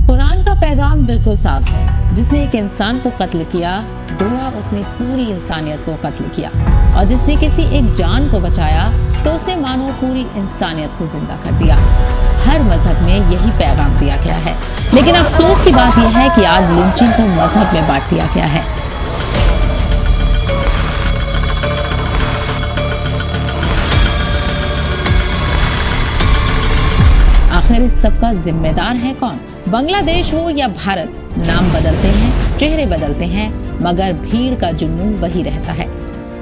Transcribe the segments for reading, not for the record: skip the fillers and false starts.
कुरान का पैगाम बिल्कुल साफ है। जिसने एक इंसान को कत्ल किया, गोया उसने पूरी इंसानियत को कत्ल किया, और जिसने किसी एक जान को बचाया तो उसने मानो पूरी इंसानियत को जिंदा कर दिया। हर मजहब में यही पैगाम दिया गया है, लेकिन अफसोस की बात यह है कि आज लिंचिंग को मजहब में बांट दिया गया है। आखिर इस सब का जिम्मेदार है कौन? बांग्लादेश हो या भारत, नाम बदलते हैं, चेहरे बदलते हैं, मगर भीड़ का जुनून वही रहता है।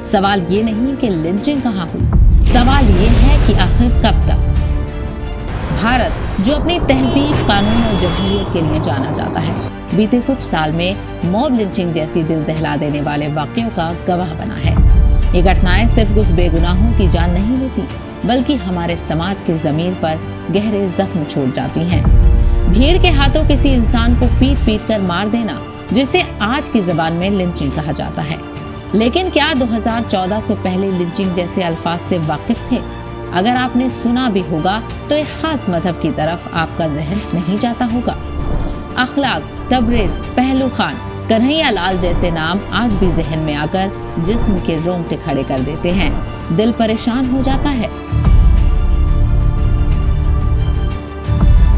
सवाल ये नहीं कि लिंचिंग कहाँ हुई, सवाल ये है कि आखिर कब तक। भारत, जो अपनी तहजीब, कानून और जमहूरियत के लिए जाना जाता है, बीते कुछ साल में मॉब लिंचिंग जैसी दिल दहला देने वाले वाकयों का गवाह बना है। ये घटनाएं सिर्फ कुछ बेगुनाहों की जान नहीं लेती, बल्कि हमारे समाज के ज़मीर पर गहरे जख्म छोड़ जाती हैं। भीड़ के हाथों किसी इंसान को पीट पीट कर मार देना, जिसे आज की ज़बान में लिंचिंग कहा जाता है। लेकिन क्या 2014 से पहले लिंचिंग जैसे अल्फाज से वाकिफ थे? अगर आपने सुना भी होगा तो एक खास मजहब की तरफ आपका जहन नहीं जाता होगा। अखलाक, तबरेज, पहलू खान, कन्हैया लाल जैसे नाम आज भी जहन में आकर जिस्म के रोंगटे खड़े कर देते हैं, दिल परेशान हो जाता है।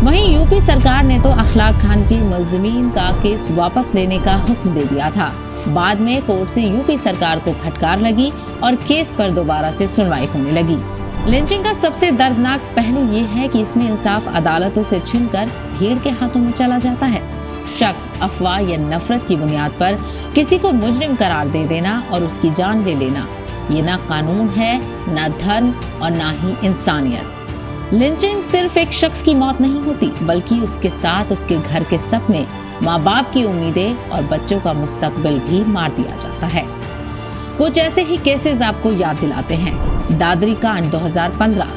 वहीं यूपी सरकार ने तो अखलाक खान के मुलजिमीन का केस वापस लेने का हुक्म दे दिया था। बाद में कोर्ट से यूपी सरकार को फटकार लगी और केस पर दोबारा से सुनवाई होने लगी। लिंचिंग का सबसे दर्दनाक पहलू ये है कि इसमें इंसाफ अदालतों से छिनकर भीड़ के हाथों में चला जाता है। शक, अफवाह या नफरत की बुनियाद पर किसी को मुजरिम करार दे देना और उसकी जान ले लेना, ये ना कानून है, ना धर्म और ना ही इंसानियत। लिंचिंग सिर्फ एक शख्स की मौत नहीं होती, बल्कि उसके साथ उसके घर के सपने, माँ बाप की उम्मीदें और बच्चों का मुस्तकबिल भी मार दिया जाता है। कुछ ऐसे ही केसेस आपको याद दिलाते हैं। दादरी कांड 2015।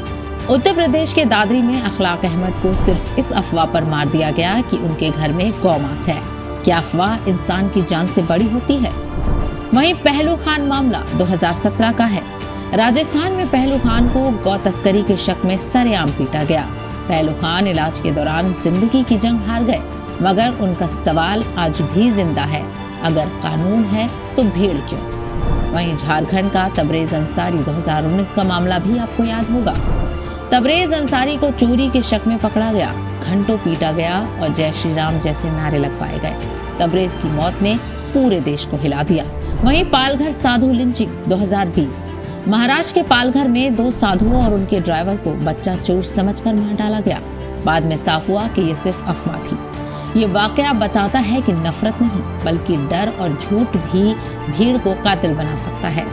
उत्तर प्रदेश के दादरी में अखलाक अहमद को सिर्फ इस अफवाह पर मार दिया गया कि उनके घर में गौमांस है। क्या अफवाह इंसान की जान से बड़ी होती है? वहीं पहलू खान मामला 2017 का है। राजस्थान में पहलू खान को गौ तस्करी के शक में सरेआम पीटा गया। पहलू खान इलाज के दौरान जिंदगी की जंग हार गए, मगर उनका सवाल आज भी जिंदा है, अगर कानून है तो भीड़ क्यों? वहीं झारखंड का तबरेज अंसारी 2019 का मामला भी आपको याद होगा। तबरेज अंसारी को चोरी के शक में पकड़ा गया, घंटों पीटा गया और जय श्री राम जैसे नारे लगवाए गए। तबरेज की मौत ने पूरे देश को हिला दिया। वहीं पालघर साधु लिंचिंग 2020। महाराष्ट्र के पालघर में 2 साधुओं और उनके ड्राइवर को बच्चा चोर समझकर मार डाला गया। बाद में साफ हुआ कि ये सिर्फ अफवाह थी। ये वाकया बताता है कि नफरत नहीं, बल्कि डर और झूठ भी भीड़ को कातिल बना सकता है।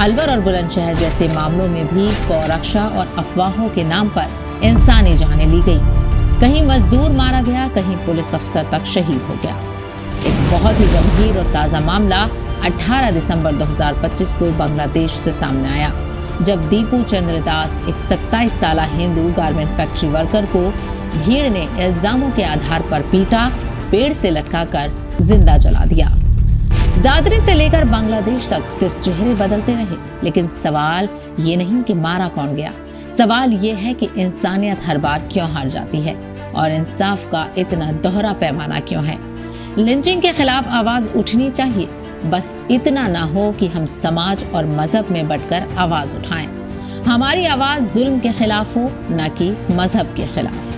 अलवर और बुलंदशहर जैसे मामलों में भी गौरक्षा और अफवाहों के नाम पर इंसानी जानें ली गई। कहीं मजदूर मारा गया, कहीं पुलिस अफसर तक शहीद हो गया। एक बहुत ही गंभीर और ताज़ा मामला 18 दिसंबर 2025 को बांग्लादेश से सामने आया, जब दीपू चंद्र दास, एक 27 साल हिंदू गारमेंट फैक्ट्री वर्कर को भीड़ ने इल्जामों के आधार पर पीटा, पेड़ से लटकाकर जिंदा जला दिया। दादरी से लेकर बांग्लादेश तक सिर्फ चेहरे बदलते रहे, लेकिन सवाल ये नहीं कि मारा कौन गया, सवाल ये है कि इंसानियत हर बार क्यों हार जाती है और इंसाफ का इतना दोहरा पैमाना क्यों है। लिंचिंग के खिलाफ आवाज उठनी चाहिए, बस इतना ना हो कि हम समाज और मजहब में बंटकर आवाज उठाएं। हमारी आवाज जुल्म के खिलाफ हो, न कि मजहब के खिलाफ।